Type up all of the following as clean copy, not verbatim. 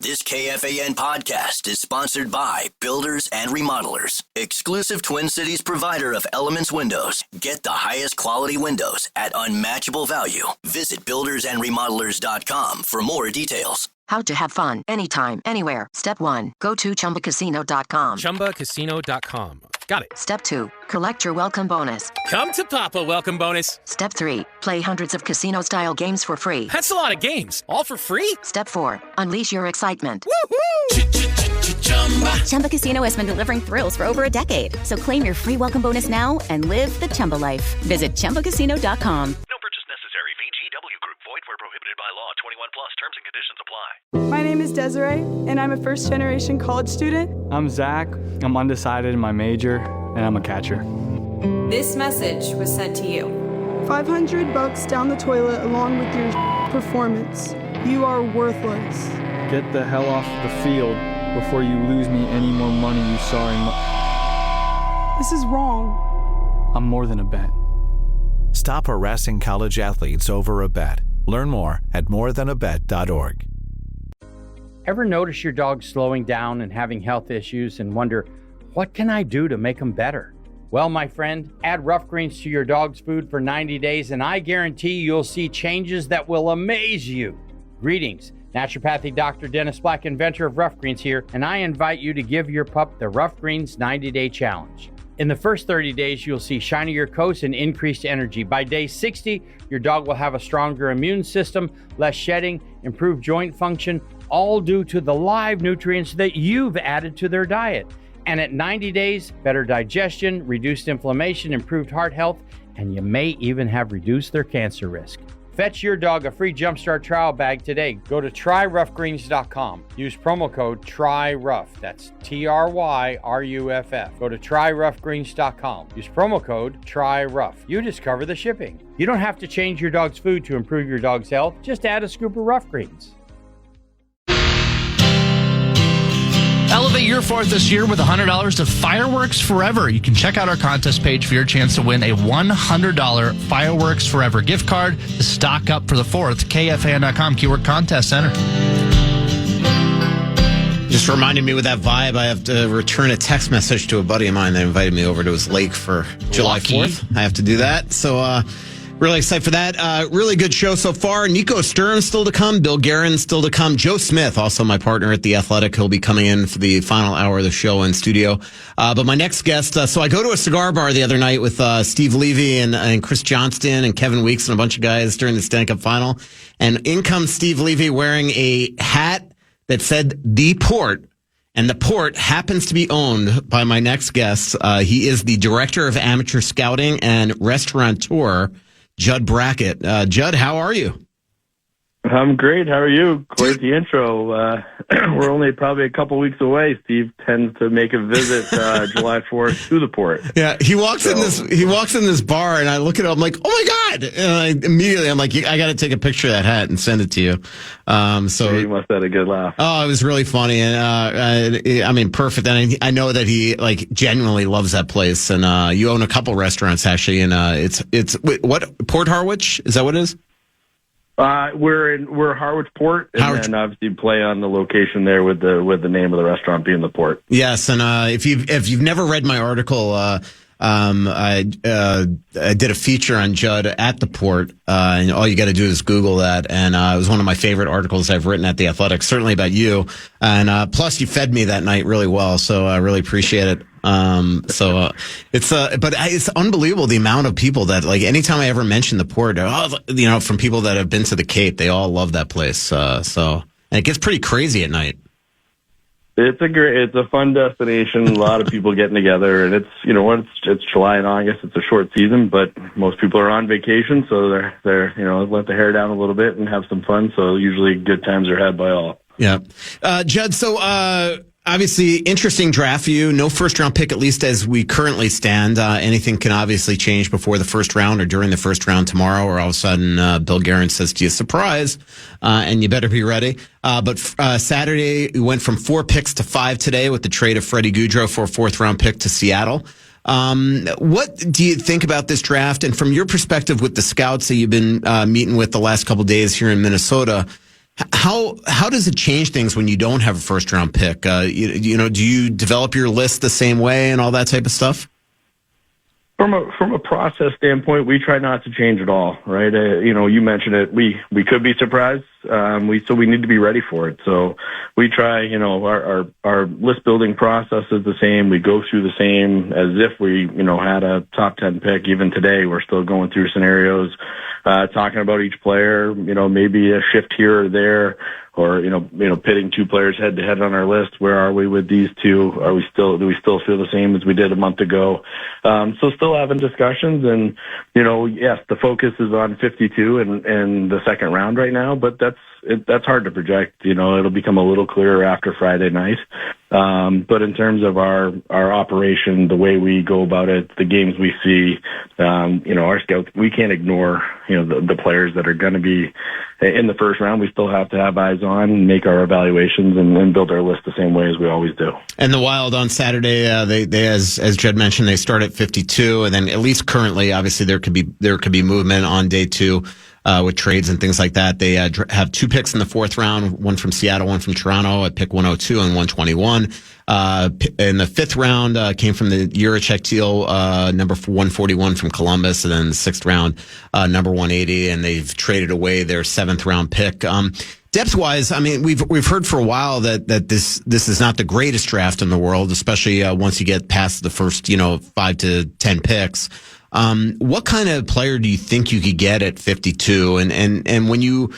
This KFAN podcast is sponsored by Builders and Remodelers, exclusive Twin Cities provider of Elements Windows. Get the highest quality windows at unmatchable value. Visit buildersandremodelers.com for more details. How to have fun anytime, anywhere. Step 1. Go to ChumbaCasino.com. ChumbaCasino.com. Got it. Step 2. Collect your welcome bonus. Come to Papa welcome bonus. Step 3. Play hundreds of casino-style games for free. That's a lot of games. All for free? Step 4. Unleash your excitement. Woohoo! Chumba Casino has been delivering thrills for over a decade. So claim your free welcome bonus now and live the Chumba life. Visit ChumbaCasino.com. No purchase necessary. VGW Group. Void where prohibited by law. 21 plus. Terms and conditions apply. My name is Desiree, and I'm a first-generation college student. I'm Zach. I'm undecided in my major, and I'm a catcher. This message was sent to you. $500 down the toilet along with your performance. You are worthless. Get the hell off the field before you lose me any more money, you sorry This is wrong. I'm more than a bet. Stop harassing college athletes over a bet. Learn more at morethanabet.org. Ever notice your dog slowing down and having health issues and wonder, what can I do to make them better? Well, my friend, add Rough Greens to your dog's food for 90 days and I guarantee you'll see changes that will amaze you. Greetings, naturopathic Dr. Dennis Black, inventor of Rough Greens here, and I invite you to give your pup the Rough Greens 90-day challenge. In the first 30 days, you'll see shinier coats and increased energy. By day 60, your dog will have a stronger immune system, less shedding, improved joint function, all due to the live nutrients that you've added to their diet. And at 90 days, better digestion, reduced inflammation, improved heart health, and you may even have reduced their cancer risk. Fetch your dog a free Jumpstart trial bag today. Go to tryroughgreens.com. Use promo code TRYROUGH. That's TRYRUFF. Go to tryroughgreens.com. Use promo code TRYROUGH. You discover the shipping. You don't have to change your dog's food to improve your dog's health. Just add a scoop of Rough Greens. Elevate your 4th this year with $100 to Fireworks Forever. You can check out our contest page for your chance to win a $100 Fireworks Forever gift card to stock up for the 4th. KFAN.com, keyword contest center. Just reminded me with that vibe, I have to return a text message to a buddy of mine that invited me over to his lake for July 4th. I have to do that. So, really excited for that. Really good show so far. Nico Sturm still to come. Bill Guerin still to come. Joe Smith, also my partner at The Athletic. He'll be coming in for the final hour of the show in studio. But my next guest, so I go to a cigar bar the other night with Steve Levy and Chris Johnston and Kevin Weeks and a bunch of guys during the Stanley Cup final. And in comes Steve Levy wearing a hat that said The Port. And the Port happens to be owned by my next guest. He is the Director of Amateur Scouting and Restaurateur, Judd Brackett. Judd, how are you? I'm great. How are you? Quite the intro. We're only probably a couple weeks away. Steve tends to make a visit July 4th to the Port. Yeah, he walks in this bar, and I look at him. I'm like, oh my god! And I'm like, I got to take a picture of that hat and send it to you. So you must have had a good laugh. Oh, it was really funny, and I mean, perfect. And I know that he genuinely loves that place. And you own a couple restaurants actually, and it's what, Port Harwich? Is that what it is? We're Harwich Port, and then obviously play on the location there with the name of the restaurant being the Port. Yes, and if you've never read my article, I did a feature on Judd at the Port, and all you got to do is Google that. And it was one of my favorite articles I've written at The Athletic, certainly about you. And plus, you fed me that night really well, so I really appreciate it. It's unbelievable the amount of people that, like, anytime I ever mention the Port, from people that have been to the Cape, they all love that place. And it gets pretty crazy at night. It's a fun destination. A lot of people getting together, and it's it's July and August. It's a short season, but most people are on vacation, so they're let the hair down a little bit and have some fun. So usually good times are had by all. Yeah, Judd. So obviously, interesting draft for you. No first round pick, at least as we currently stand. Anything can obviously change before the first round or during the first round tomorrow, or all of a sudden Bill Guerin says to you, surprise, and you better be ready. But Saturday, we went from 4 picks to 5 today with the trade of Freddie Goudreau for a 4th round pick to Seattle. What do you think about this draft? And from your perspective with the scouts that you've been meeting with the last couple of days here in Minnesota, How does it change things when you don't have a first round pick? Do you develop your list the same way and all that type of stuff? From a process standpoint, we try not to change at all, right? You mentioned it. We could be surprised. So we need to be ready for it. So we try. Our list building process is the same. We go through the same as if we had a top 10 pick. Even today, we're still going through scenarios, talking about each player. Maybe a shift here or there, or pitting two players head to head on our list. Where are we with these two? Do we still feel the same as we did a month ago? So still having discussions, and yes, the focus is on 52 and the second round right now, but that's hard to project. It'll become a little clearer after Friday night. But in terms of our operation, the way we go about it, the games we see, our scouts, we can't ignore the players that are going to be in the first round. We still have to have eyes on, make our evaluations, and build our list the same way as we always do. And the Wild on Saturday, they as Judd mentioned, they start at 52, and then at least currently, obviously there could be movement on day two. With trades and things like that. They have two picks in the fourth round, one from Seattle, one from Toronto at pick 102 and 121. In the fifth round came from the Juracek deal, number 141 from Columbus, and then the sixth round, number 180, and they've traded away their seventh round pick. Depth-wise, I mean, we've heard for a while that this is not the greatest draft in the world, especially once you get past the first 5 to 10 picks. What kind of player do you think you could get at 52? And when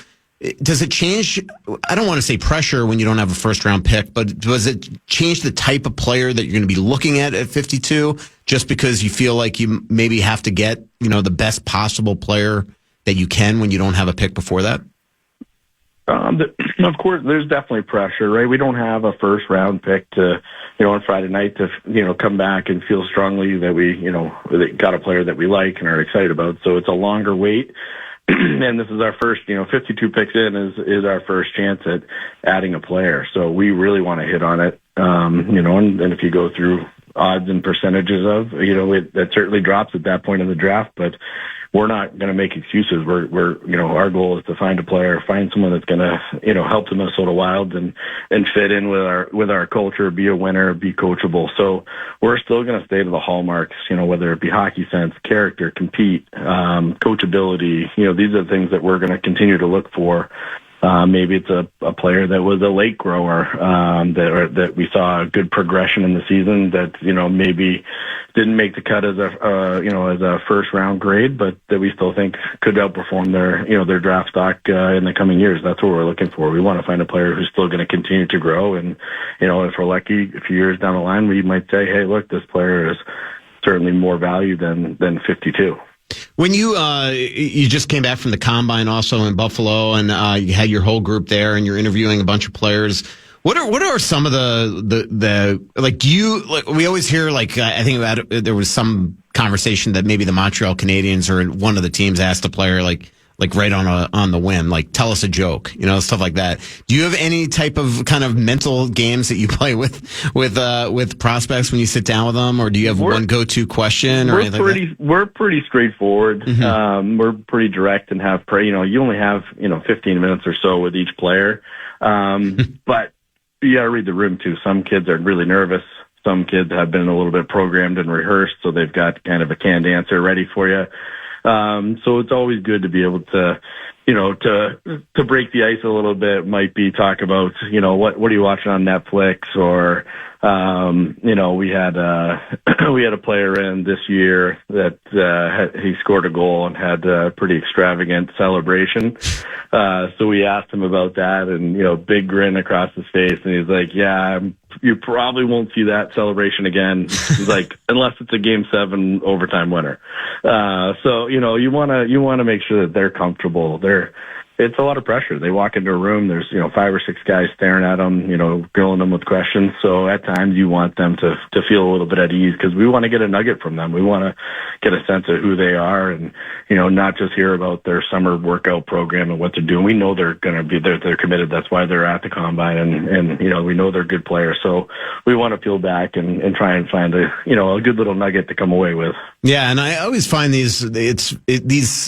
does it change? I don't want to say pressure when you don't have a first round pick, but does it change the type of player that you're going to be looking at 52 just because you feel like you maybe have to get, the best possible player that you can when you don't have a pick before that? Of course, there's definitely pressure, right? We don't have a first round pick to, on Friday night to, come back and feel strongly that we, got a player that we like and are excited about. So it's a longer wait. And this is our first, 52 picks in is our first chance at adding a player. So we really want to hit on it. And if you go through odds and percentages of, that certainly drops at that point in the draft, but we're not going to make excuses. We're our goal is to find a player, find someone that's going to, help the Minnesota Wild and fit in with our culture, be a winner, be coachable. So we're still going to stay to the hallmarks, whether it be hockey sense, character, compete, coachability. These are the things that we're going to continue to look for. Maybe it's a player that was a late grower, that we saw a good progression in the season that, maybe didn't make the cut as a first round grade, but that we still think could outperform their draft stock, in the coming years. That's what we're looking for. We want to find a player who's still going to continue to grow. And, if we're lucky, a few years down the line, we might say, hey, look, this player is certainly more value than 52. When you just came back from the Combine also in Buffalo, and you had your whole group there, and you're interviewing a bunch of players, what are some of the we always hear, I think about it, there was some conversation that maybe the Montreal Canadiens or one of the teams asked a player like right on the whim, tell us a joke, stuff like that. Do you have any type of kind of mental games that you play with prospects when you sit down with them, or do you have one go-to question or anything like that? We're pretty straightforward. Mm-hmm. We're pretty direct and have, you only have, 15 minutes or so with each player. But you got to read the room too. Some kids are really nervous. Some kids have been a little bit programmed and rehearsed, so they've got kind of a canned answer ready for you. So it's always good to be able to, to break the ice a little bit. Might be talk about, what are you watching on Netflix, or, we had a player in this year that he scored a goal and had a pretty extravagant celebration. So we asked him about that, and, big grin across his face. And he's like, yeah, you probably won't see that celebration again. He's like, unless it's a Game 7 overtime winner. So, you want to make sure that they're comfortable. It's a lot of pressure. They walk into a room, there's, 5 or 6 guys staring at them, grilling them with questions. So at times you want them to feel a little bit at ease, because we want to get a nugget from them. We want to get a sense of who they are, and, not just hear about their summer workout program and what they're doing. We know they're going to be there. They're committed. That's why they're at the Combine, and we know they're good players. So we want to peel back and try and find a good little nugget to come away with. Yeah. And I always find these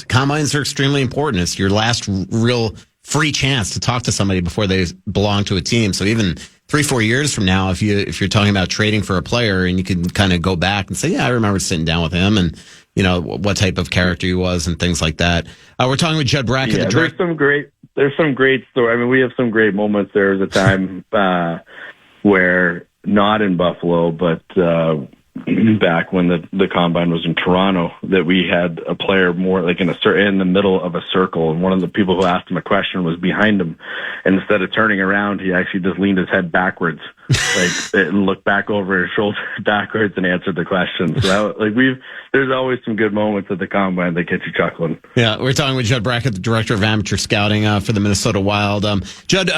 Combines are extremely important. It's your last real free chance to talk to somebody before they belong to a team. So even 3-4 years from now, if you're talking about trading for a player, and you can kind of go back and say, yeah, I remember sitting down with him and what type of character he was and things like that. We're talking with Judd Brackett. Yeah, there's some great stories. I mean, we have some great moments. There was a time where, not in Buffalo, but back when the combine was in Toronto, that we had a player more like in the middle of a circle, and one of the people who asked him a question was behind him, and instead of turning around, he actually just leaned his head backwards, and looked back over his shoulder backwards and answered the question. So there's always some good moments at the combine that get you chuckling. Yeah, we're talking with Judd Brackett, the director of amateur scouting for the Minnesota Wild. Judd,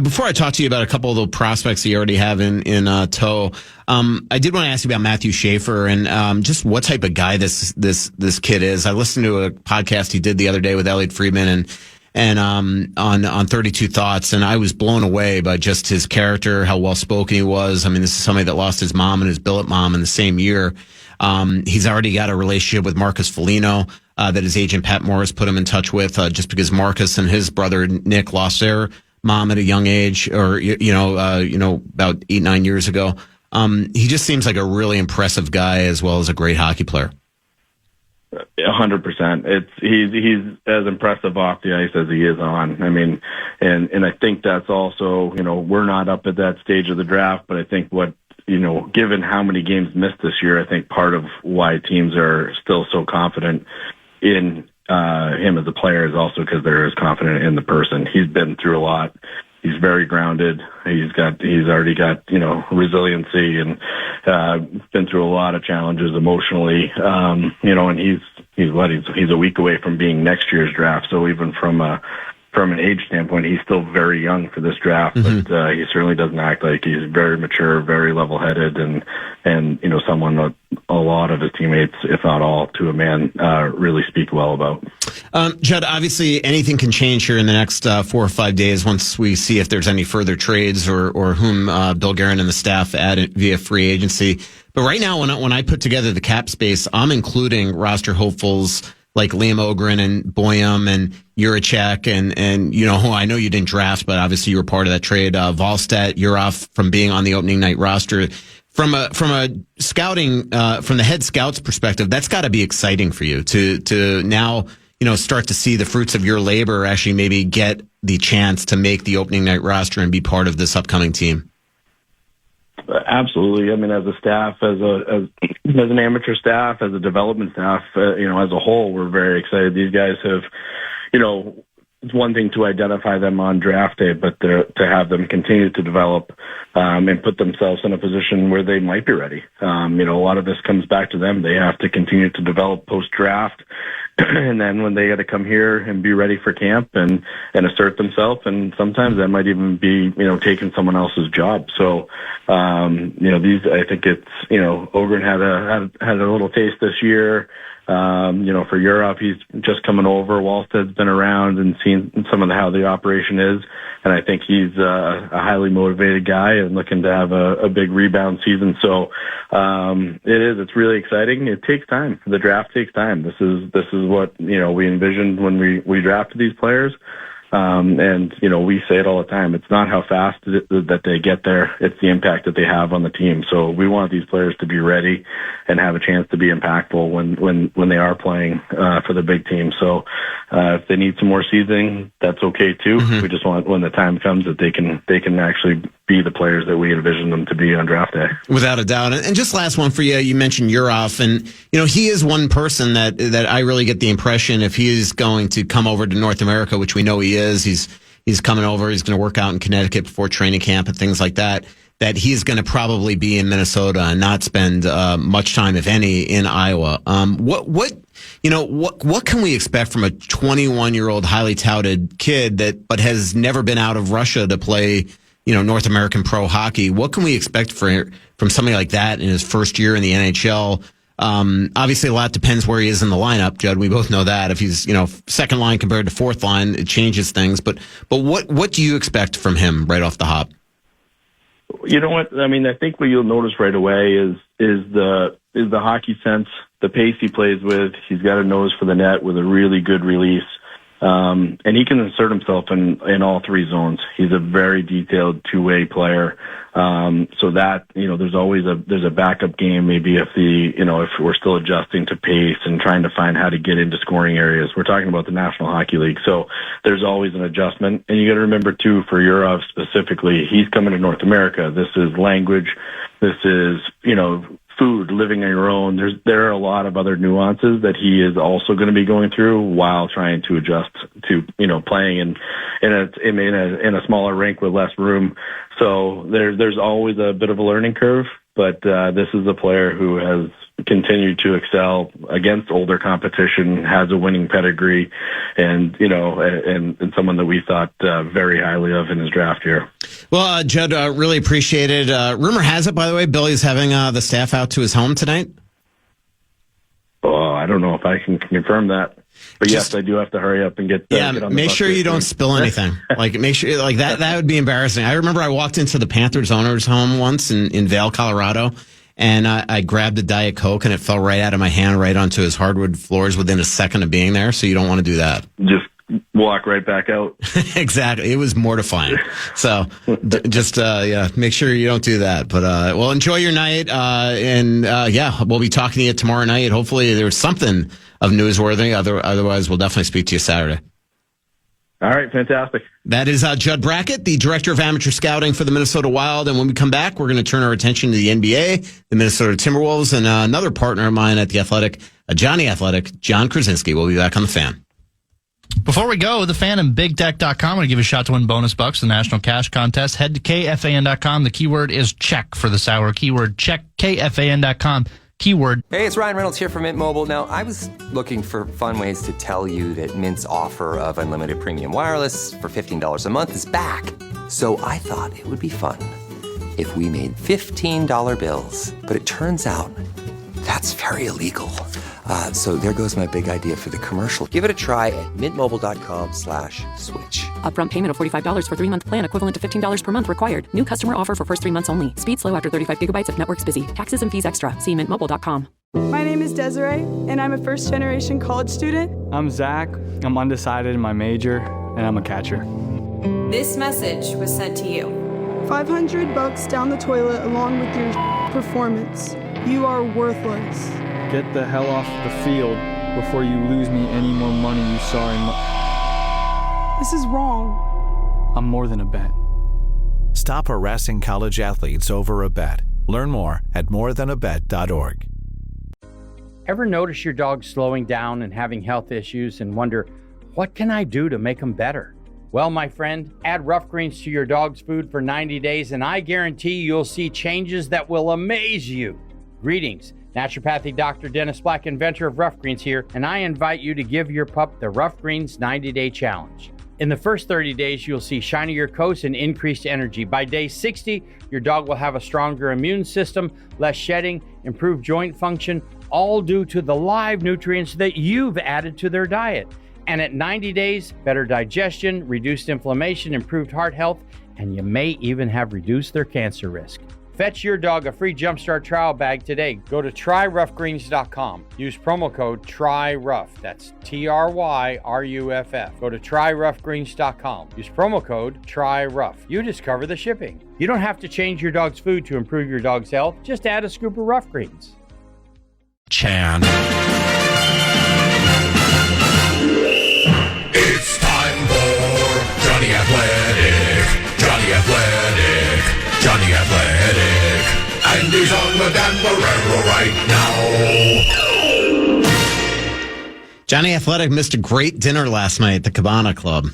before I talk to you about a couple of the prospects that you already have in tow, I did want to ask you about Matthew Schaefer and just what type of guy this kid is. I listened to a podcast he did the other day with Elliot Friedman and on 32 Thoughts, and I was blown away by just his character, how well spoken he was. I mean, this is somebody that lost his mom and his billet mom in the same year. He's already got a relationship with Marcus Foligno that his agent Pat Morris put him in touch with, just because Marcus and his brother Nick lost their mom at a young age, or about 8-9 years ago. He just seems like a really impressive guy, as well as a great hockey player. 100%. He's as impressive off the ice as he is on. I mean, and I think that's also, we're not up at that stage of the draft, but I think given how many games missed this year, I think part of why teams are still so confident in him as a player is also because they're as confident in the person. He's been through a lot. He's very grounded. He's already got, resiliency, and been through a lot of challenges emotionally. And he's a week away from being next year's draft. So even from an age standpoint, he's still very young for this draft, but he certainly doesn't act like he's very mature, very level-headed, and someone that a lot of his teammates, if not all, to a man, really speak well about. Judd, obviously anything can change here in the next 4 or 5 days once we see if there's any further trades or whom Bill Guerin and the staff add via free agency. But right now, when I put together the cap space, I'm including roster hopefuls like Liam Ogren and Boyum and Juracek and who I know you didn't draft, but obviously you were part of that trade. Volstead, Urov from being on the opening night roster. From a scouting, from the head scout's perspective, that's got to be exciting for you to now start to see the fruits of your labor actually maybe get the chance to make the opening night roster and be part of this upcoming team. Absolutely. I mean, as a staff, as an amateur staff, as a development staff, as a whole, we're very excited. These guys have, it's one thing to identify them on draft day, but to have them continue to develop and put themselves in a position where they might be ready. A lot of this comes back to them. They have to continue to develop post-draft. And then when they got to come here and be ready for camp and assert themselves, and sometimes that might even be, taking someone else's job. So, I think it's, Ogren had a little taste this year. For Europe, he's just coming over. Wallstead's been around and seen some of how the operation is. And I think he's a highly motivated guy and looking to have a big rebound season. So, it's really exciting. It takes time. The draft takes time. This is what, we envisioned when we drafted these players. We say it all the time. It's not how fast that they get there. It's the impact that they have on the team. So we want these players to be ready and have a chance to be impactful when they are playing for the big team. So if they need some more seasoning, that's okay too. Mm-hmm. We just want when the time comes that they can actually be the players that we envision them to be on draft day. Without a doubt. And just last one for you. You mentioned Urov, and he is one person that I really get the impression if he is going to come over to North America, which we know he is, he's coming over, he's going to work out in Connecticut before training camp and things like that he's going to probably be in Minnesota and not spend much time, if any, in Iowa. What can we expect from a 21-year-old highly touted kid but has never been out of Russia to play North American pro hockey? What can we expect from somebody like that in his first year in the NHL? Obviously, a lot depends where he is in the lineup, Judd. We both know that. If he's second line compared to fourth line, it changes things. But what do you expect from him right off the hop? You know what? I mean, I think what you'll notice right away is the hockey sense, the pace he plays with. He's got a nose for the net with a really good release. And he can insert himself in all three zones. He's a very detailed two-way player. So that, there's always there's a backup game, maybe if we're still adjusting to pace and trying to find how to get into scoring areas. We're talking about the National Hockey League. So there's always an adjustment. And you got to remember too, for Yurov specifically, he's coming to North America. This is language. This is, food, living on your own. There are a lot of other nuances that he is also going to be going through while trying to adjust to, playing in a smaller rink with less room. So there's always a bit of a learning curve, but this is a player who has continued to excel against older competition, has a winning pedigree, and someone that we thought very highly of in his draft year. Well, Judd, really appreciate it. Rumor has it, by the way, Billy's having the staff out to his home tonight. Oh, I don't know if I can confirm that. But yes, I do have to hurry up and get on the make sure you don't spill anything. Make sure that would be embarrassing. I remember I walked into the Panthers owner's home once in Vail, Colorado, and I grabbed a Diet Coke and it fell right out of my hand right onto his hardwood floors within a second of being there. So you don't want to do that. Just walk right back out. Exactly. It was mortifying. So just make sure you don't do that. But well, enjoy your night. We'll be talking to you tomorrow night. Hopefully there's something of newsworthy. Otherwise, we'll definitely speak to you Saturday. All right, fantastic. That is Judd Brackett, the Director of Amateur Scouting for the Minnesota Wild. And when we come back, we're going to turn our attention to the NBA, the Minnesota Timberwolves, and another partner of mine at the Athletic, Johnny Athletic, John Krasinski. We'll be back on The Fan. Before we go, the Fan and BigTech.com. I'm going to give you a shot to win bonus bucks, the National Cash Contest. Head to KFAN.com. The keyword is check for this hour. Keyword check, KFAN.com. Keyword. Hey, it's Ryan Reynolds here from Mint Mobile. Now, I was looking for fun ways to tell you that Mint's offer of unlimited premium wireless for $15 a month is back. So I thought it would be fun if we made $15 bills. But it turns out that's very illegal. So there goes my big idea for the commercial. Give it a try at mintmobile.com/switch. Upfront payment of $45 for 3-month plan, equivalent to $15 per month required. New customer offer for first 3 months only. Speed slow after 35 gigabytes if network's busy. Taxes and fees extra. See mintmobile.com. My name is Desiree, and I'm a first-generation college student. I'm Zach. I'm undecided in my major, and I'm a catcher. This message was sent to you. $500 down the toilet along with your performance. You are worthless. Get the hell off the field before you lose me any more money, you sorry This is wrong. I'm more than a bet. Stop harassing college athletes over a bet. Learn more at morethanabet.org. Ever notice your dog slowing down and having health issues and wonder, what can I do to make them better? Well, my friend, add Rough Greens to your dog's food for 90 days and I guarantee you'll see changes that will amaze you. Greetings. Naturopathic Dr. Dennis Black, inventor of Rough Greens here, and I invite you to give your pup the Rough Greens 90-day challenge. In the first 30 days, you'll see shinier coats and increased energy. By day 60, your dog will have a stronger immune system, less shedding, improved joint function, all due to the live nutrients that you've added to their diet. And at 90 days, better digestion, reduced inflammation, improved heart health, and you may even have reduced their cancer risk. Fetch your dog a free Jumpstart trial bag today. Go to tryroughgreens.com. Use promo code TRYROUGH. That's TRYRUFF. Go to tryroughgreens.com. Use promo code TRYROUGH. You discover the shipping. You don't have to change your dog's food to improve your dog's health. Just add a scoop of Rough Greens. Chan. It's time for Johnny Athletic. Johnny Athletic. Johnny Athletic, and he's on the Dan Barreiro right now. Johnny Athletic missed a great dinner last night at the Cabana Club.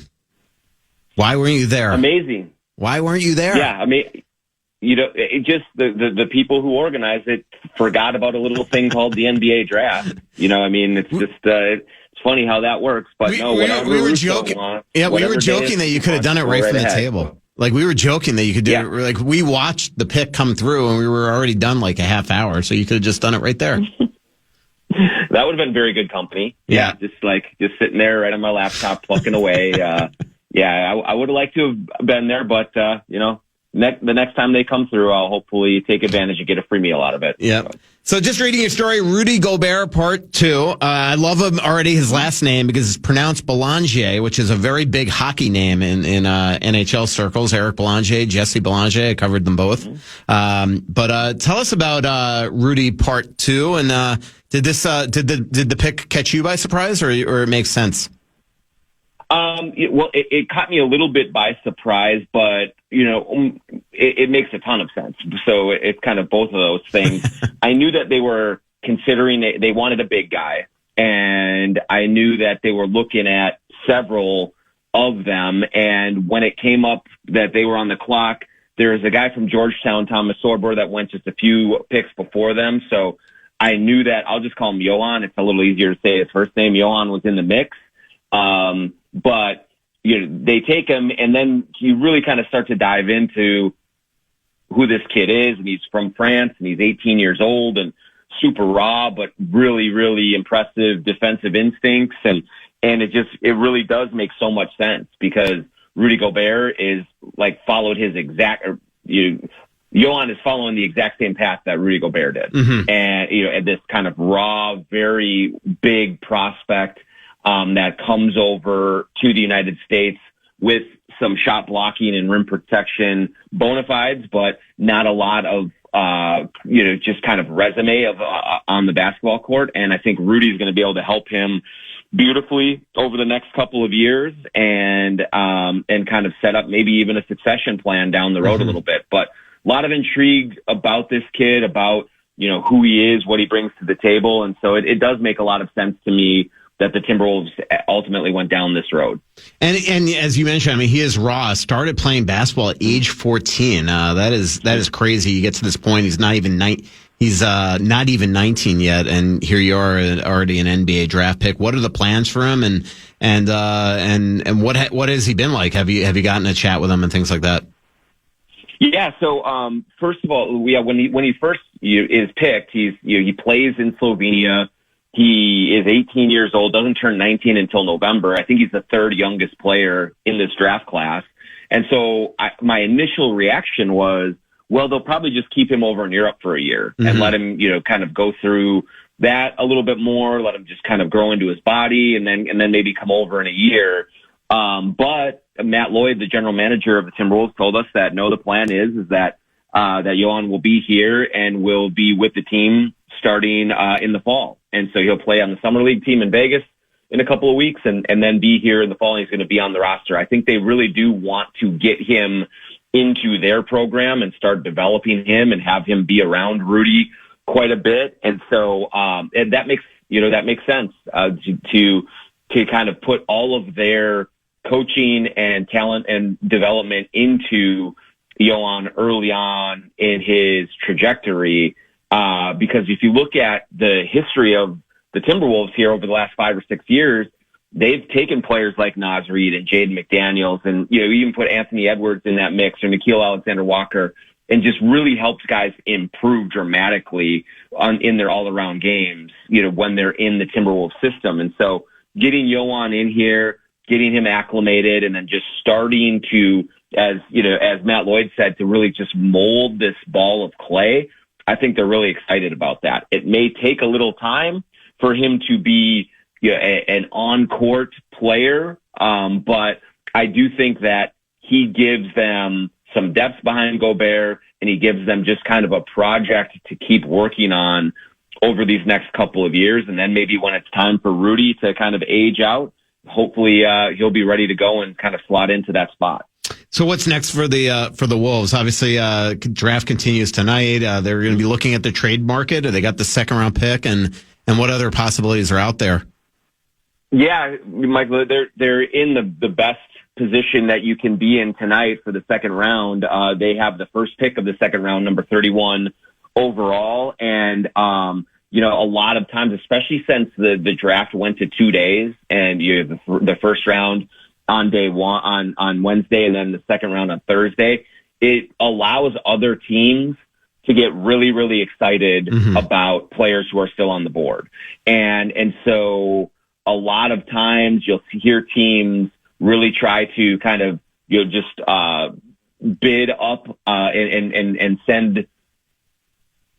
Why weren't you there? Amazing. Why weren't you there? Yeah, I mean, it just the people who organized it forgot about a little thing called the NBA draft. It's just it's funny how that works. But we were joking. We were joking that you could have done it right from the table. Like, we were joking that you could do it. Like, we watched the pick come through, and we were already done like a half hour, so you could have just done it right there. That would have been very good company. Yeah. Just sitting there right on my laptop, plucking away. I would have liked to have been there, but, the next time they come through, I'll hopefully take advantage and get a free meal out of it. Yeah. So just reading your story, Rudy Gobert, part 2. I love him already, his last name, because it's pronounced Belanger, which is a very big hockey name in NHL circles. Eric Belanger, Jesse Belanger, I covered them both. But tell us about Rudy, part 2. And did the pick catch you by surprise, or it makes sense? It caught me a little bit by surprise, but it makes a ton of sense. So it's kind of both of those things. I knew that they were considering they wanted a big guy, and I knew that they were looking at several of them. And when it came up that they were on the clock, there's a guy from Georgetown, Thomas Sorber, that went just a few picks before them. So I knew that I'll just call him Johan. It's a little easier to say his first name. Johan was in the mix. But they take him, and then you really kind of start to dive into who this kid is. And he's from France, and he's 18 years old, and super raw, but really, really impressive defensive instincts. And it really does make so much sense, because Rudy Gobert is followed his exact, Johan is following the exact same path that Rudy Gobert did. Mm-hmm. And this kind of raw, very big prospect that comes over to the United States with some shot blocking and rim protection bona fides, but not a lot of, just kind of resume on the basketball court. And I think Rudy's going to be able to help him beautifully over the next couple of years and kind of set up maybe even a succession plan down the road a little bit. But a lot of intrigue about this kid, about, who he is, what he brings to the table. And so it does make a lot of sense to me that the Timberwolves ultimately went down this road. And as you mentioned, he is raw. Started playing basketball at age 14. That is crazy. You get to this point, he's not even 19 yet, and here you are, already an NBA draft pick. What are the plans for him, and what has he been like? Have you gotten a chat with him and things like that? Yeah. So first of all, when he first is picked, he plays in Slovenia. He is 18 years old, doesn't turn 19 until November. I think he's the third youngest player in this draft class. And so my initial reaction was, well, they'll probably just keep him over in Europe for a year and let him, kind of go through that a little bit more, let him just kind of grow into his body and then maybe come over in a year. But Matt Lloyd, the general manager of the Timberwolves, told us that no, the plan is that Johan will be here and will be with the team starting in the fall. And so he'll play on the summer league team in Vegas in a couple of weeks and then be here in the fall. And he's going to be on the roster. I think they really do want to get him into their program and start developing him and have him be around Rudy quite a bit. And so and that makes sense to kind of put all of their coaching and talent and development into Johan early on in his trajectory. Because if you look at the history of the Timberwolves here over the last 5 or 6 years, they've taken players like Naz Reid and Jaden McDaniels and, even put Anthony Edwards in that mix or Nickeil Alexander-Walker and just really helped guys improve dramatically in their all-around games, when they're in the Timberwolves system. And so getting Johan in here, getting him acclimated, and then just starting to, as Matt Lloyd said, to really just mold this ball of clay, I think they're really excited about that. It may take a little time for him to be an on-court player, but I do think that he gives them some depth behind Gobert, and he gives them just kind of a project to keep working on over these next couple of years. And then maybe when it's time for Rudy to kind of age out, hopefully he'll be ready to go and kind of slot into that spot. So what's next for the Wolves? Obviously, draft continues tonight. They're going to be looking at the trade market. They got the second round pick, and what other possibilities are out there? Yeah, Michael, they're in the best position that you can be in tonight for the second round. They have the first pick of the second round, number 31 overall, and a lot of times, especially since the draft went to 2 days, and you have the first round on day one on Wednesday and then the second round on Thursday, it allows other teams to get really, really excited about players who are still on the board. And so a lot of times you'll hear teams really try to kind of, just bid up and send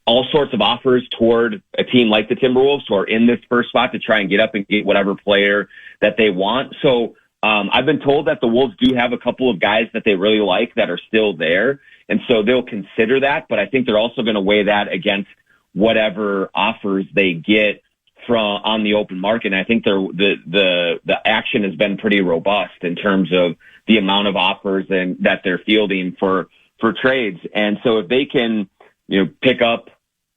all sorts of offers toward a team like the Timberwolves who are in this first spot to try and get up and get whatever player that they want. So I've been told that the Wolves do have a couple of guys that they really like that are still there. And so they'll consider that, but I think they're also going to weigh that against whatever offers they get from on the open market. And I think the action has been pretty robust in terms of the amount of offers and that they're fielding for trades. And so if they can, pick up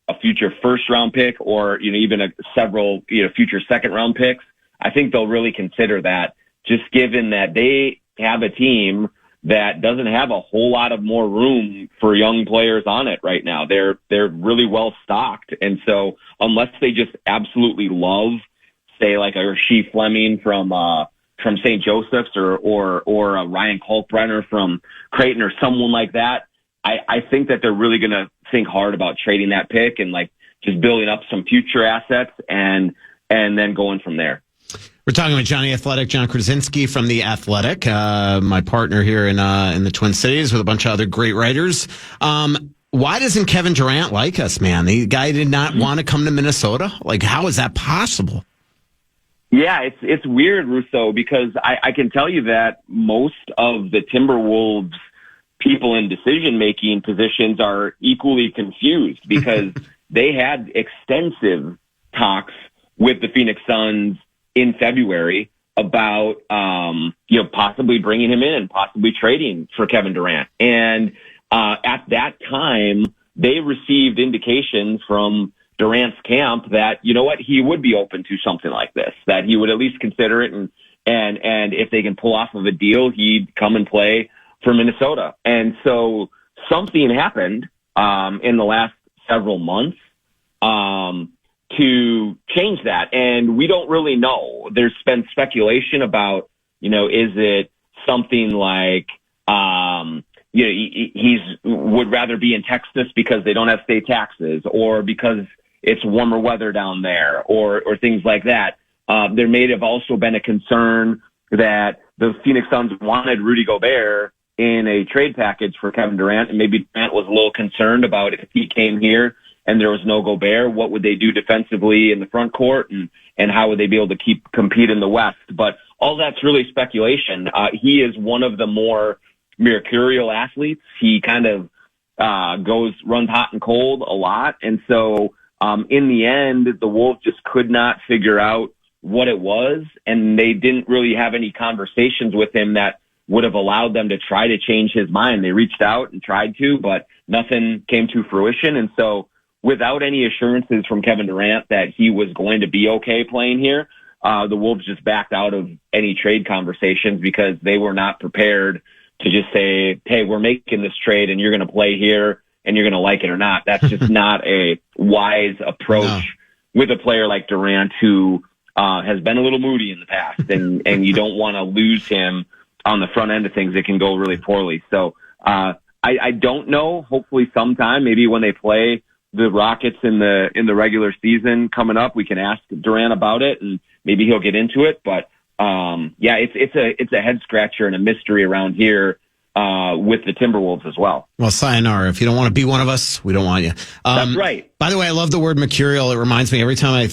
a future first round pick or, even several, future second round picks, I think they'll really consider that, just given that they have a team that doesn't have a whole lot of more room for young players on it right now. They're really well stocked. And so unless they just absolutely love, say, like a Rasheed Fleming from St. Joseph's or a Ryan Kalkbrenner from Creighton or someone like that, I think that they're really going to think hard about trading that pick and like just building up some future assets and then going from there. We're talking with Johnny Athletic, John Krasinski from The Athletic, my partner here in the Twin Cities with a bunch of other great writers. Why doesn't Kevin Durant like us, man? The guy did not want to come to Minnesota. Like, how is that possible? Yeah, it's weird, Russo, because I can tell you that most of the Timberwolves people in decision-making positions are equally confused because they had extensive talks with the Phoenix Suns in February about, possibly bringing him in, possibly trading for Kevin Durant. And at that time, they received indications from Durant's camp that, he would be open to something like this, that he would at least consider it. And if they can pull off of a deal, he'd come and play for Minnesota. And so something happened in the last several months to change that. And we don't really know. There's been speculation about, is it something like, he's would rather be in Texas because they don't have state taxes or because it's warmer weather down there or things like that. There may have also been a concern that the Phoenix Suns wanted Rudy Gobert in a trade package for Kevin Durant, and maybe Durant was a little concerned about if he came here and there was no Gobert, what would they do defensively in the front court, and how would they be able to compete in the West? But all that's really speculation. He is one of the more mercurial athletes. He kind of runs hot and cold a lot, and so in the end, the Wolves just could not figure out what it was, and they didn't really have any conversations with him that would have allowed them to try to change his mind. They reached out and tried to, but nothing came to fruition. And so without any assurances from Kevin Durant that he was going to be okay playing here, the Wolves just backed out of any trade conversations because they were not prepared to just say, hey, we're making this trade and you're going to play here and you're going to like it or not. That's just not a wise approach with a player like Durant who has been a little moody in the past, and you don't want to lose him on the front end of things. It can go really poorly. So I don't know. Hopefully sometime, maybe when they play the Rockets in the regular season coming up, we can ask Durant about it and maybe he'll get into it. But it's a head scratcher and a mystery around here with the Timberwolves as well. Well, sayonara. If you don't want to be one of us, we don't want you. That's right. By the way, I love the word mercurial. It reminds me, every time I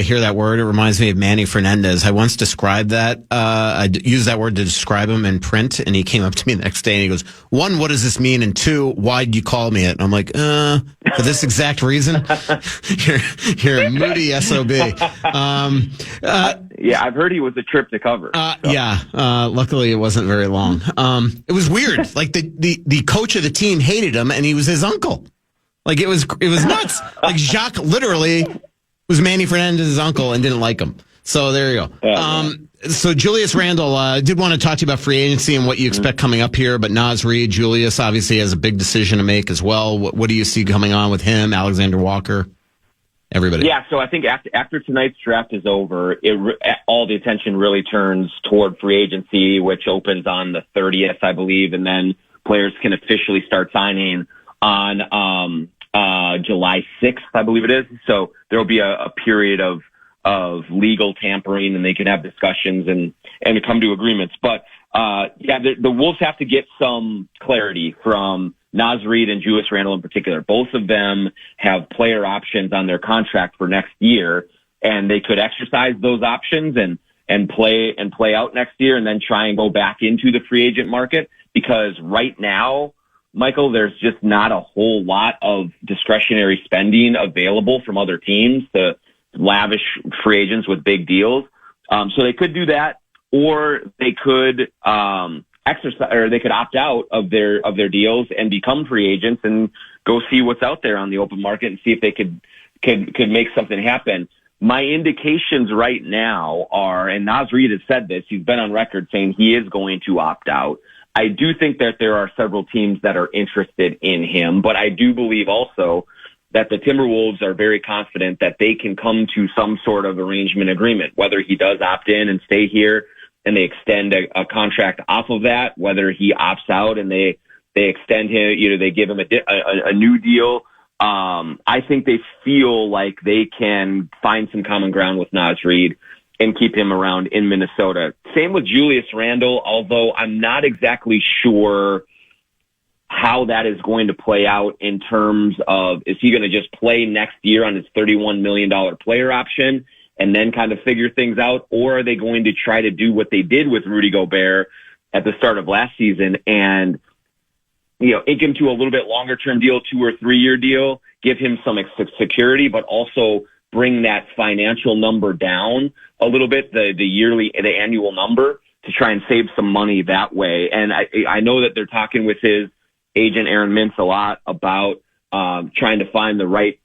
hear that word, it reminds me of Manny Fernandez. I once described that. I used that word to describe him in print, and he came up to me the next day and he goes, 1, what does this mean? And 2, why'd you call me it? And I'm like, for this exact reason? You're a moody SOB. Yeah, I've heard he was a trip to cover. Luckily it wasn't very long. It was weird. Like the coach of the team hated him, and he was his uncle. Like it was nuts. Like Jacques literally was Manny Fernandez's uncle and didn't like him. So there you go. So Julius Randle, did want to talk to you about free agency and what you expect coming up here. But Naz Reid, Julius obviously has a big decision to make as well. What do you see coming on with him? Alexander Walker, everybody. Yeah. So I think after tonight's draft is over, all the attention really turns toward free agency, which opens on the 30th, I believe, and then players can officially start signing on July 6th, I believe it is. So there will be a period of legal tampering, and they can have discussions and come to agreements. But the Wolves have to get some clarity from Naz Reid and Julius Randle in particular. Both of them have player options on their contract for next year, and they could exercise those options and play out next year and then try and go back into the free agent market, because right now, Michael, there's just not a whole lot of discretionary spending available from other teams to lavish free agents with big deals. So they could do that, or they could exercise, or they could opt out of their deals and become free agents and go see what's out there on the open market and see if they could make something happen. My indications right now are, and Naz Reid has said this, he's been on record saying he is going to opt out. I do think that there are several teams that are interested in him, but I do believe also that the Timberwolves are very confident that they can come to some sort of arrangement agreement, whether he does opt in and stay here and they extend a contract off of that, whether he opts out and they extend him, they give him a new deal. I think they feel like they can find some common ground with Naz Reid and keep him around in Minnesota. Same with Julius Randle, although I'm not exactly sure how that is going to play out in terms of, is he going to just play next year on his $31 million player option and then kind of figure things out? Or are they going to try to do what they did with Rudy Gobert at the start of last season and, ink him to a little bit longer term deal, 2 or 3 year deal, give him some security, but also bring that financial number down a little bit, the annual number, to try and save some money that way. And I know that they're talking with his agent, Aaron Mintz, a lot about trying to find the right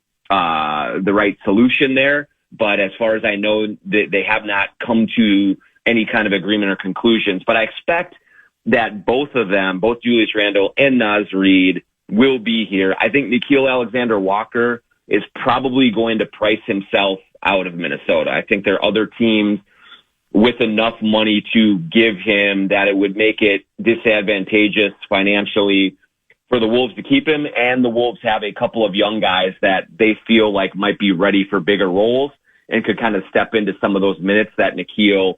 solution there. But as far as I know, they have not come to any kind of agreement or conclusions. But I expect that both of them, both Julius Randle and Naz Reid, will be here. I think Nickeil Alexander-Walker is probably going to price himself out of Minnesota. I think there are other teams with enough money to give him that it would make it disadvantageous financially for the Wolves to keep him, and the Wolves have a couple of young guys that they feel like might be ready for bigger roles and could kind of step into some of those minutes that Nickeil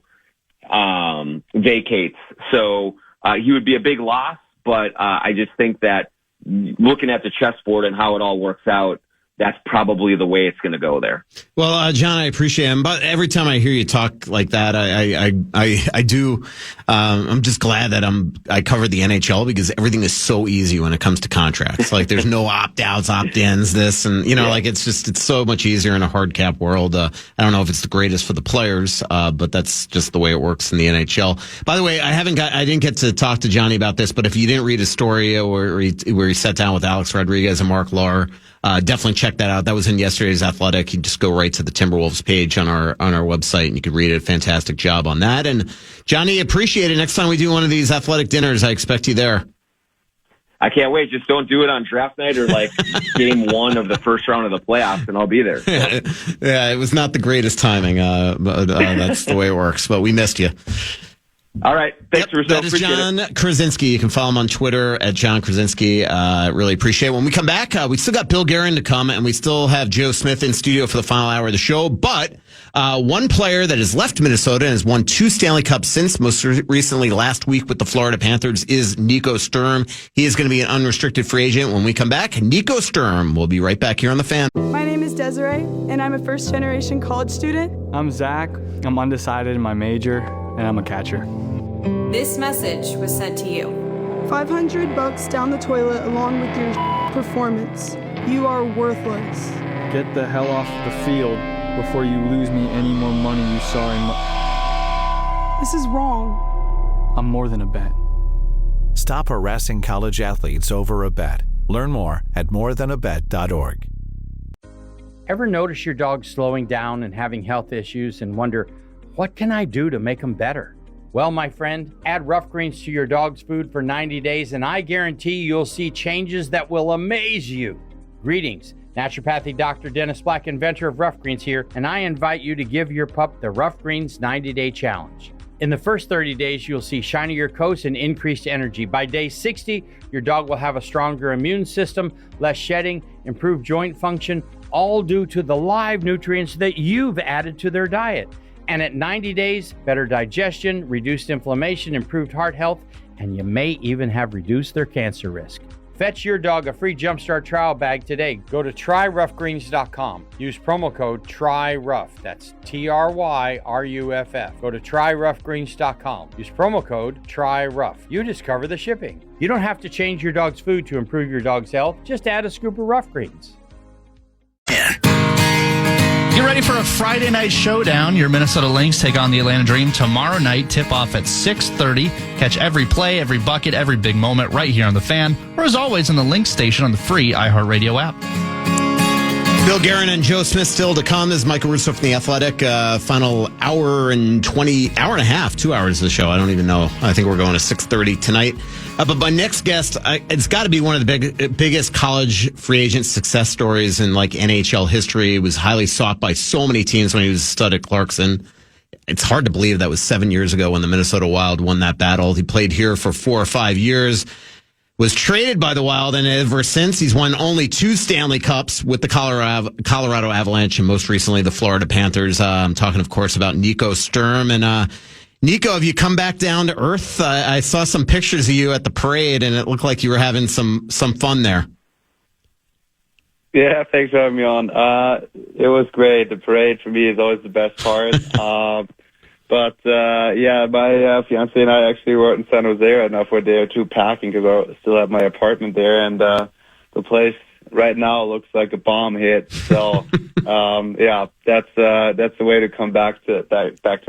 vacates. So he would be a big loss, but I just think that looking at the chessboard and how it all works out, that's probably the way it's going to go there. Well, John, I appreciate it. But every time I hear you talk like that, I do. I'm just glad that I covered the NHL, because everything is so easy when it comes to contracts. Like there's no opt-outs, opt-ins, this, and like it's so much easier in a hard cap world. I don't know if it's the greatest for the players, but that's just the way it works in the NHL. By the way, I didn't get to talk to Johnny about this, but if you didn't read his story where he sat down with Alex Rodriguez and Mark Lahr, definitely check that out. That was in yesterday's Athletic. You just go right to the Timberwolves page on our website and you can read it. Fantastic job on that. And Johnny, appreciate it. Next time we do one of these athletic dinners, I expect you there. I can't wait. Just don't do it on draft night or like game 1 of the first round of the playoffs, and I'll be there. Yeah, it was not the greatest timing, but that's the way it works. But we missed you. All right. Thanks, Russo. That is John Krasinski. You can follow him on Twitter at John Krasinski. Really appreciate it. When we come back, we still got Bill Guerin to come, and we still have Joe Smith in studio for the final hour of the show. But one player that has left Minnesota and has won 2 Stanley Cups since, most recently last week with the Florida Panthers, is Nico Sturm. He is going to be an unrestricted free agent when we come back. Nico Sturm. We'll be right back here on The Fan. My name is Desiree, and I'm a first-generation college student. I'm Zach. I'm undecided in my major, and I'm a catcher. This message was sent to you. $500 down the toilet along with your performance. You are worthless. Get the hell off the field before you lose me any more money you saw in This is wrong. I'm more than a bet. Stop harassing college athletes over a bet. Learn more at morethanabet.org. Ever notice your dog slowing down and having health issues and wonder, what can I do to make them better? Well, my friend, add Rough Greens to your dog's food for 90 days, and I guarantee you'll see changes that will amaze you. Greetings. Naturopathic Dr. Dennis Black, inventor of Rough Greens here, and I invite you to give your pup the Rough Greens 90-day challenge. In the first 30 days, you'll see shinier coats and increased energy. By day 60, your dog will have a stronger immune system, less shedding, improved joint function, all due to the live nutrients that you've added to their diet. And at 90 days, better digestion, reduced inflammation, improved heart health, and you may even have reduced their cancer risk. Fetch your dog a free Jumpstart trial bag today. Go to tryroughgreens.com. Use promo code TRYROUGH. That's TRYRUFF. Go to tryroughgreens.com. Use promo code TRYROUGH. You discover the shipping. You don't have to change your dog's food to improve your dog's health. Just add a scoop of Rough Greens. Get ready for a Friday night showdown. Your Minnesota Lynx take on the Atlanta Dream tomorrow night. Tip off at 6:30. Catch every play, every bucket, every big moment right here on The Fan, or as always on the Lynx station on the free iHeartRadio app. Bill Guerin and Joe Smith still to come. This is Michael Russo from The Athletic. Final hour and a half, 2 hours of the show. I don't even know. I think we're going to 6:30 tonight. But my next guest, it's got to be one of the biggest college free agent success stories in like NHL history. He was highly sought by so many teams when he was a stud at Clarkson. It's hard to believe that was 7 years ago when the Minnesota Wild won that battle. He played here for 4 or 5 years. Was traded by the Wild, and ever since, he's won only 2 Stanley Cups with the Colorado Avalanche and most recently the Florida Panthers. I'm talking, of course, about Nico Sturm. And Nico, have you come back down to earth? I saw some pictures of you at the parade, and it looked like you were having some fun there. Yeah, thanks for having me on. It was great. The parade for me is always the best part. But my fiance and I actually were out in San Jose right now for a day or two packing because I still have my apartment there, and the place right now looks like a bomb hit. So, that's the way to come back to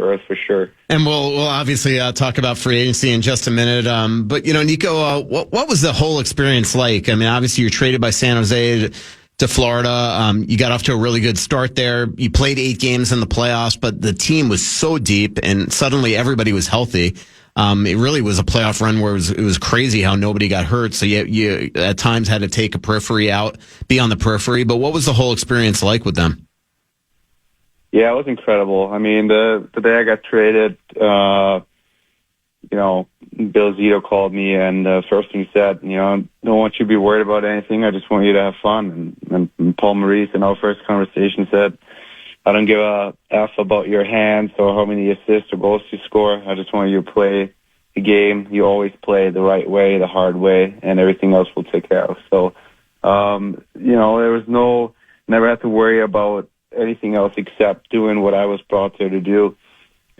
earth for sure. And we'll obviously talk about free agency in just a minute. But Nico, what was the whole experience like? I mean, obviously you're traded by San Jose to Florida. You got off to a really good start there. You played 8 games in the playoffs, but the team was so deep and suddenly everybody was healthy. It really was a playoff run where it was crazy how nobody got hurt. So you at times had to take a periphery out, be on the periphery. But what was the whole experience like with them? Yeah, it was incredible. I mean, the day I got traded, Bill Zito called me, and the first thing he said, I don't want you to be worried about anything. I just want you to have fun. And Paul Maurice in our first conversation said, I don't give a F about your hands or how many assists or goals you score. I just want you to play the game. You always play the right way, the hard way, and everything else will take care of. So, there was never had to worry about anything else except doing what I was brought there to do.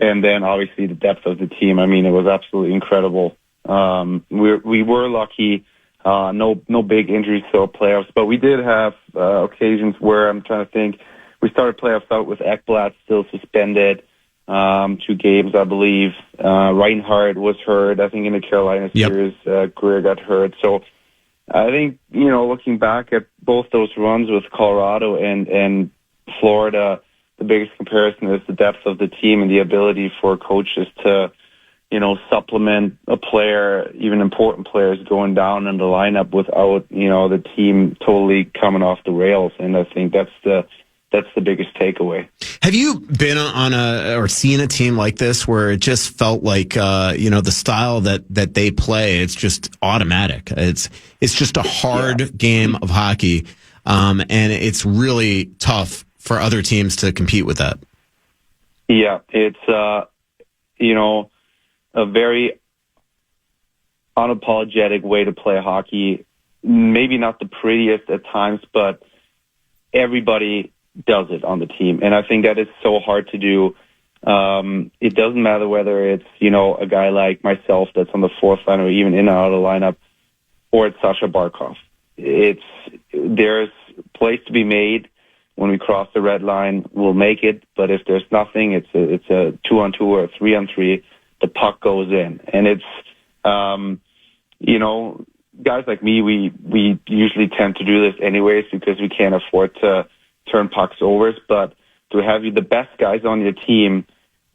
And then obviously the depth of the team. I mean, it was absolutely incredible. We were lucky. No big injuries to our playoffs, but we did have occasions where I'm trying to think. We started playoffs out with Ekblad still suspended, 2 games, I believe. Reinhardt was hurt. I think in the Carolina series, Greer got hurt. So I think, looking back at both those runs with Colorado and Florida, the biggest comparison is the depth of the team and the ability for coaches to, supplement a player, even important players going down in the lineup without, the team totally coming off the rails. And I think that's the biggest takeaway. Have you been on or seen a team like this where it just felt like, the style that they play, it's just automatic. It's just a hard game of hockey. And it's really tough for other teams to compete with that. Yeah, it's, a very unapologetic way to play hockey. Maybe not the prettiest at times, but everybody does it on the team. And I think that is so hard to do. It doesn't matter whether it's, a guy like myself that's on the fourth line or even in and out of the lineup, or it's Sasha Barkov. There's plays to be made. When we cross the red line, we'll make it. But if there's nothing, it's a 2-on-2 or a 3-on-3. The puck goes in, and it's guys like me. We usually tend to do this anyways because we can't afford to turn pucks over. But to have the best guys on your team,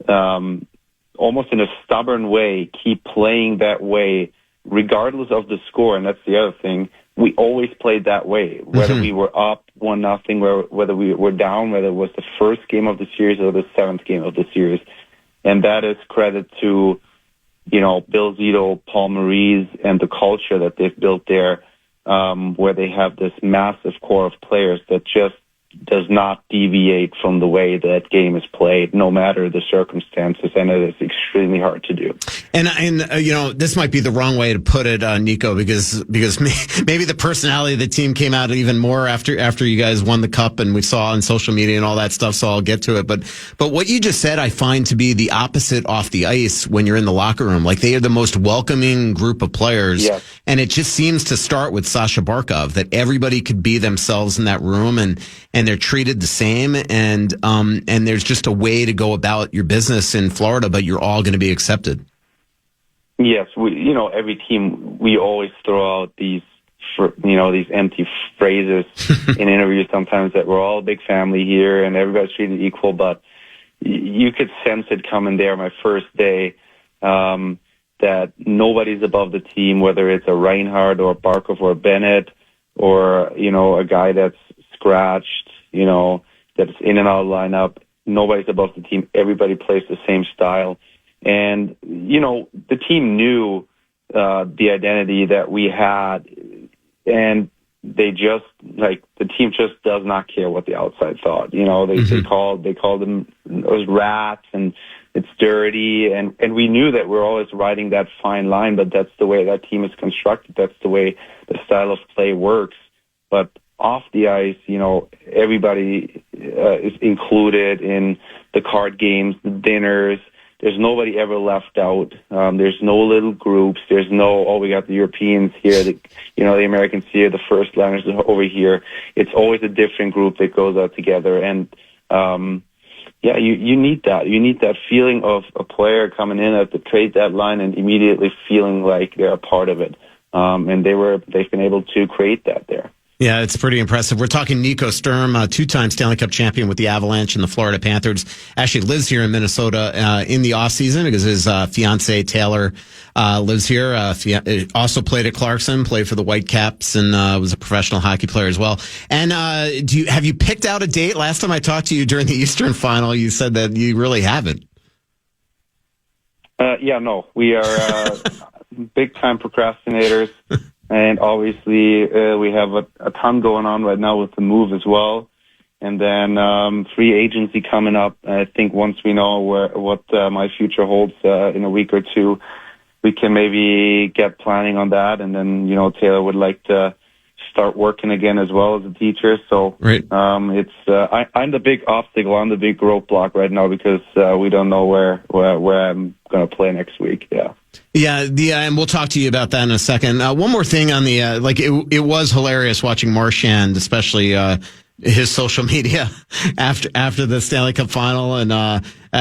almost in a stubborn way, keep playing that way, regardless of the score, and that's the other thing. We always played that way, whether we were up 1-0, whether we were down, whether it was the first game of the series or the 7th game of the series. And that is credit to, Bill Zito, Paul Maurice, and the culture that they've built there, where they have this massive core of players that just does not deviate from the way that game is played, no matter the circumstances, and it is extremely hard to do. And this might be the wrong way to put it, Nico, because maybe the personality of the team came out even more after you guys won the cup, and we saw on social media and all that stuff. So I'll get to it. But what you just said, I find to be the opposite off the ice when you're in the locker room. Like, they are the most welcoming group of players, yes. And it just seems to start with Sasha Barkov, that everybody could be themselves in that room, and they're treated the same, and there's just a way to go about your business in Florida, but you're all going to be accepted. Yes, every team, we always throw out these empty phrases in interviews sometimes, that we're all a big family here and everybody's treated equal, but you could sense it coming there my first day, that nobody's above the team, whether it's a Reinhardt or a Barkov or a Bennett or, a guy that's scratched, that's in and out of the lineup. Nobody's above the team. Everybody plays the same style. And, the team knew the identity that we had, and they just, the team just does not care what the outside thought. They called them those rats, and it's dirty, and we knew that we're always riding that fine line, but that's the way that team is constructed. That's the way the style of play works. But off the ice, everybody is included in the card games, the dinners. There's nobody ever left out. There's no little groups. There's no, we got the Europeans here, the Americans here, the first liners over here. It's always a different group that goes out together. And, you need that. You need that feeling of a player coming in at the trade deadline and immediately feeling like they're a part of it. And they've been able to create that there. Yeah, it's pretty impressive. We're talking Nico Sturm, two-time Stanley Cup champion with the Avalanche and the Florida Panthers. Actually lives here in Minnesota in the offseason because his fiancée, Taylor, lives here. Also played at Clarkson, played for the Whitecaps, and was a professional hockey player as well. And have you picked out a date? Last time I talked to you during the Eastern Final, you said that you really haven't. No. We are big-time procrastinators. And obviously, we have a ton going on right now with the move as well. And then free agency coming up. I think once we know what my future holds in a week or two, we can maybe get planning on that. And then, Taylor would like to start working again as well as a teacher. So right. I'm the big obstacle. I'm the big roadblock right now because we don't know where I'm going to play next week. Yeah. Yeah, and we'll talk to you about that in a second. One more thing on the it was hilarious watching Marchand, especially his social media after the Stanley Cup final, and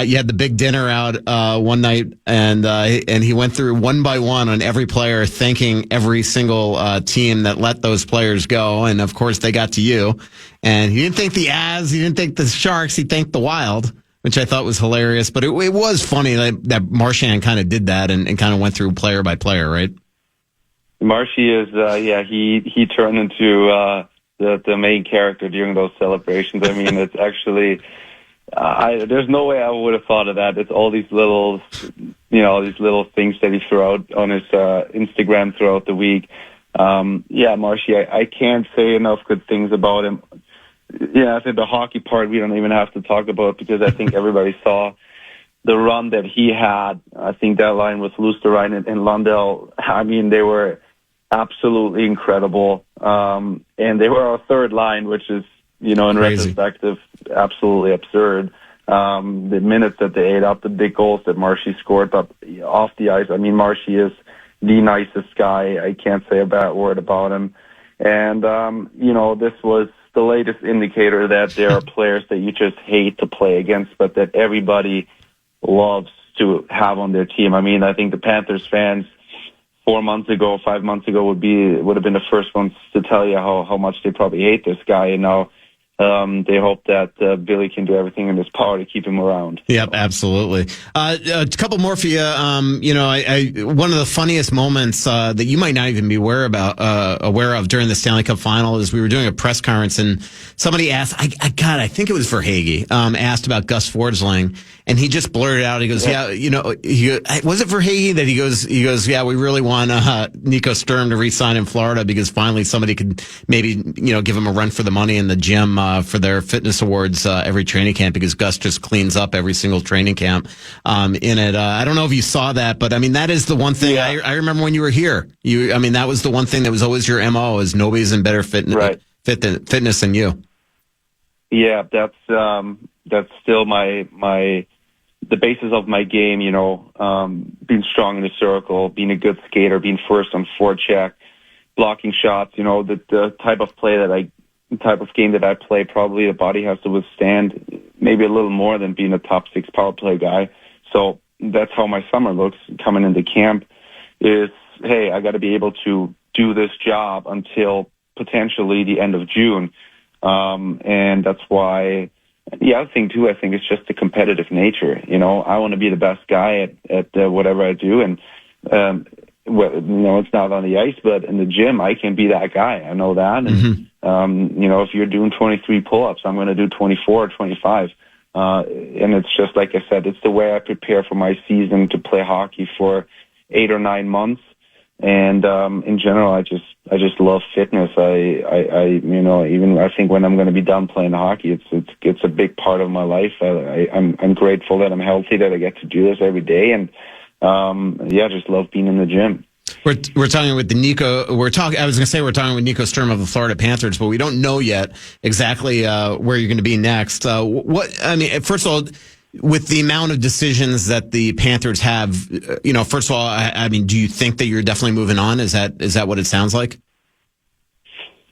you had the big dinner out one night, and he went through one by one on every player, thanking every single team that let those players go, and of course they got to you, and he didn't thank the Avs, he didn't thank the Sharks, he thanked the Wild, which I thought was hilarious. But it was funny that Marchand kind of did that and kind of went through player by player, right? Marshy is, he turned into the main character during those celebrations. I mean, it's actually, there's no way I would have thought of that. It's all these little things that he threw out on his Instagram throughout the week. Marshy, I can't say enough good things about him. Yeah, I think the hockey part we don't even have to talk about because I think everybody saw the run that he had. I think that line with Lusterine and Lundell, I mean, they were absolutely incredible. And they were our third line, which is, in crazy. retrospective, absolutely absurd. The minutes that they ate up, the big goals that Marshy scored up off the ice. I mean, Marshy is the nicest guy. I can't say a bad word about him. And, this was the latest indicator that there are players that you just hate to play against, but that everybody loves to have on their team. I mean, I think the Panthers fans 5 months ago would have been the first ones to tell you how much they probably hate this guy, and now they hope that Billy can do everything in his power to keep him around. Yep, absolutely. A couple more for you. One of the funniest moments that you might not even be aware of during the Stanley Cup final is we were doing a press conference and somebody asked, I think it was Verhaeghe, asked about Gus Forsling, and he just blurted out, he goes, was it Verhaeghe that he goes, yeah, we really want Nico Sturm to re-sign in Florida because finally somebody could maybe, give him a run for the money in the gym for their fitness awards every training camp because Gus just cleans up every single training camp in it. I don't know if you saw that, but I mean, that is the one thing I remember when you were here. That was the one thing that was always your MO is nobody's in better fitness than you. Yeah, that's still the basis of my game, being strong in the circle, being a good skater, being first on forecheck, blocking shots, the type of game that I play, probably the body has to withstand maybe a little more than being a top 6 power play guy. So that's how my summer looks coming into camp is, hey, I got to be able to do this job until potentially the end of June. And that's why, the other thing too, I think it's just the competitive nature. I want to be the best guy at whatever I do. And, it's not on the ice, but in the gym, I can be that guy. I know that. And, if you're doing 23 pull-ups, I'm going to do 24 or 25. And it's just, like I said, it's the way I prepare for my season to play hockey for 8 or 9 months. And, in general, I just love fitness. I think when I'm going to be done playing hockey, it's a big part of my life. I'm grateful that I'm healthy, that I get to do this every day. And, I just love being in the gym. We're talking with Nico. We're talking with Nico Sturm of the Florida Panthers, but we don't know yet exactly where you're going to be next. First of all, with the amount of decisions that the Panthers have, first of all, do you think that you're definitely moving on? Is that what it sounds like?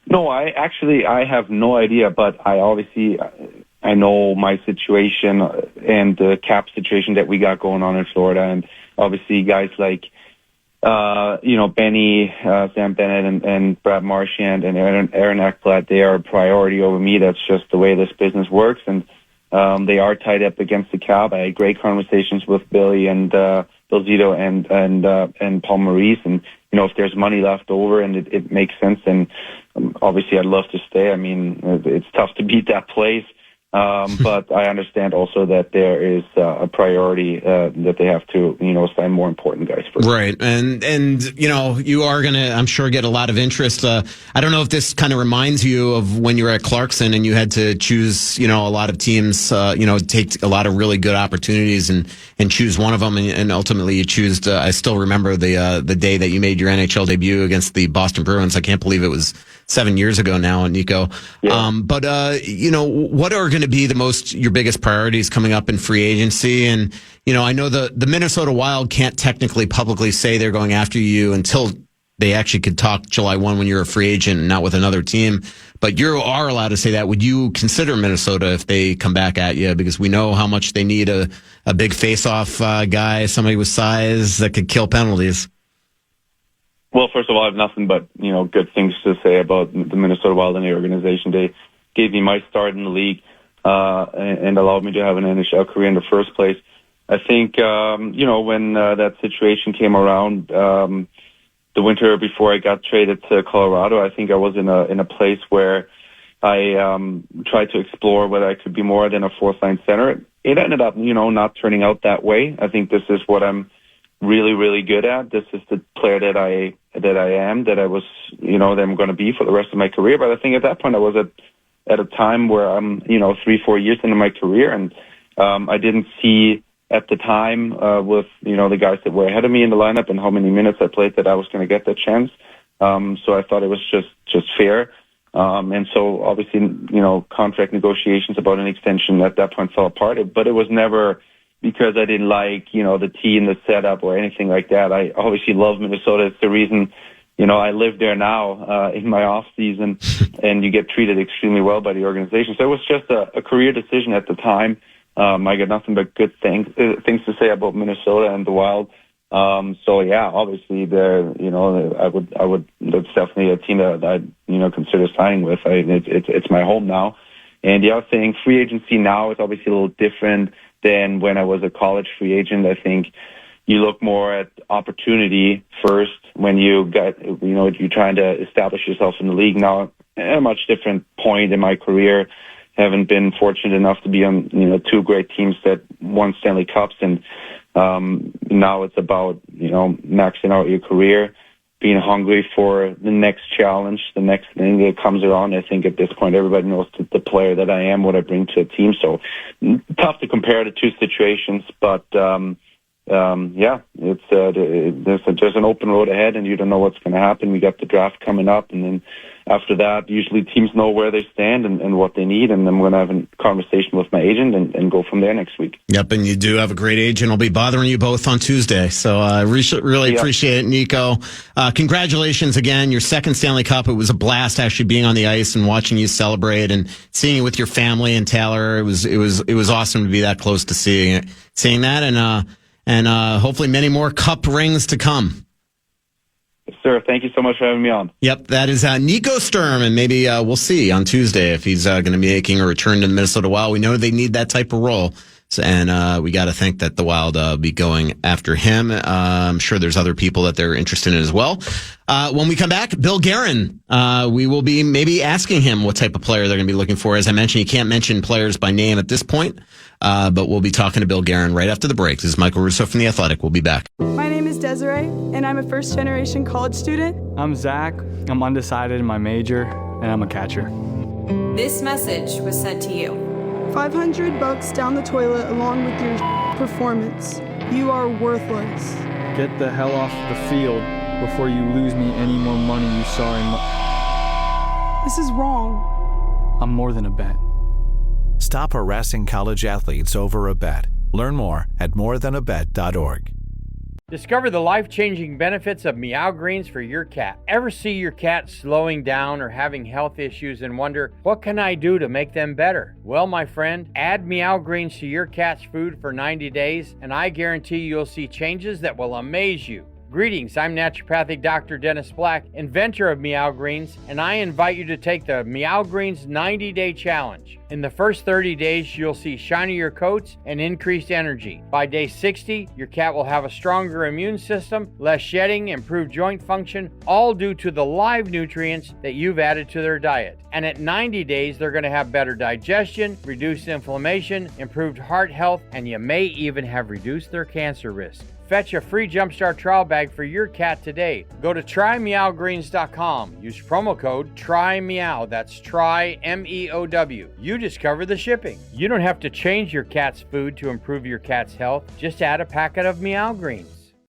No, I have no idea, but I know my situation and the cap situation that we got going on in Florida, and obviously guys like Benny, Sam Bennett, and Brad Marchand and Aaron Ekblad, they are a priority over me. That's just the way this business works, and they are tied up against the cap. I had great conversations with Billy and Bill Zito and Paul Maurice, and if there's money left over and it makes sense, then obviously I'd love to stay. I mean, it's tough to beat that place. But I understand also that there is a priority that they have to, sign more important guys first. Right. And you are going to, I'm sure, get a lot of interest. I don't know if this kind of reminds you of when you were at Clarkson and you had to choose, a lot of teams, take a lot of really good opportunities and choose one of them. And ultimately you choose, I still remember the day that you made your NHL debut against the Boston Bruins. I can't believe it was 7 years ago now, Nico. Yeah. What are going to be your biggest priorities coming up in free agency? And, I know the Minnesota Wild can't technically publicly say they're going after you until they actually could talk July 1 when you're a free agent and not with another team. But you are allowed to say that. Would you consider Minnesota if they come back at you? Because we know how much they need a big face-off guy, somebody with size that could kill penalties. Well, first of all, I have nothing but, good things to say about the Minnesota Wild and the organization. They gave me my start in the league and allowed me to have an NHL career in the first place. I think, when that situation came around, the winter before I got traded to Colorado, I think I was in a place where I tried to explore whether I could be more than a fourth-line center. It ended up, not turning out that way. I think this is what I'm really, really good at. This is the player that I am, that I was, that I'm going to be for the rest of my career. But I think at that point I was at a time where I'm, 3-4 years into my career, and I didn't see at the time with, the guys that were ahead of me in the lineup and how many minutes I played that I was going to get that chance. So I thought it was just fair. And so obviously, contract negotiations about an extension at that point fell apart, but it was never because I didn't like, the team, the setup, or anything like that. I obviously love Minnesota. It's the reason, I live there now in my off season, and you get treated extremely well by the organization. So it was just a career decision at the time. I got nothing but good things to say about Minnesota and the Wild. So yeah, obviously I would, that's definitely a team that I'd, consider signing with. It's my home now. And the other thing, free agency now is obviously a little different than when I was a college free agent. I think you look more at opportunity first when you got, you're trying to establish yourself in the league. Now, at a much different point in my career, haven't been fortunate enough to be on, two great teams that won Stanley Cups. And now it's about, maxing out your career. being hungry for the next challenge, the next thing that comes around. I think at this point, everybody knows the player that I am, what I bring to a team. So tough to compare the two situations, but it's there's an open road ahead, and you don't know what's going to happen. We got the draft coming up, and then after that, usually teams know where they stand and what they need, and I'm going to have a conversation with my agent and go from there next week. Yep, and you do have a great agent. I'll be bothering you both on Tuesday, so I really appreciate it, Nico. Congratulations again, your second Stanley Cup. It was a blast actually being on the ice and watching you celebrate and seeing it with your family and Taylor. It was awesome to be that close to seeing that, and hopefully many more cup rings to come. Sir, thank you so much for having me on. Yep, that is Nico Sturm, and maybe we'll see on Tuesday if he's going to be making a return to the Minnesota Wild. We know they need that type of role, and we got to think that the Wild will be going after him. I'm sure there's other people that they're interested in as well. When we come back, Bill Guerin, we will be maybe asking him what type of player they're going to be looking for. As I mentioned, you can't mention players by name at this point, but we'll be talking to Bill Guerin right after the break. This is Michael Russo from The Athletic. We'll be back. My name is Desiree, and I'm a first-generation college student. I'm Zach. I'm undecided in my major, and I'm a catcher. This message was sent to you. $500 down the toilet along with your performance. You are worthless. Get the hell off the field before you lose me any more money you saw in This is wrong. I'm more than a bet. Stop harassing college athletes over a bet. Learn more at morethanabet.org. Discover the life-changing benefits of Meow Greens for your cat. Ever see your cat slowing down or having health issues and wonder, what can I do to make them better? Well, my friend, add Meow Greens to your cat's food for 90 days, and I guarantee you'll see changes that will amaze you. Greetings, I'm naturopathic Dr. Dennis Black, inventor of Meow Greens, and I invite you to take the Meow Greens 90-day challenge. In the first 30 days, you'll see shinier coats and increased energy. By day 60, your cat will have a stronger immune system, less shedding, improved joint function, all due to the live nutrients that you've added to their diet. And at 90 days, they're going to have better digestion, reduced inflammation, improved heart health, and you may even have reduced their cancer risk. Fetch a free Jumpstart trial bag for your cat today. Go to trymeowgreens.com. Use promo code TRYMEOW. That's try, M-E-O-W. You discover the shipping. You don't have to change your cat's food to improve your cat's health. Just add a packet of Meow Greens.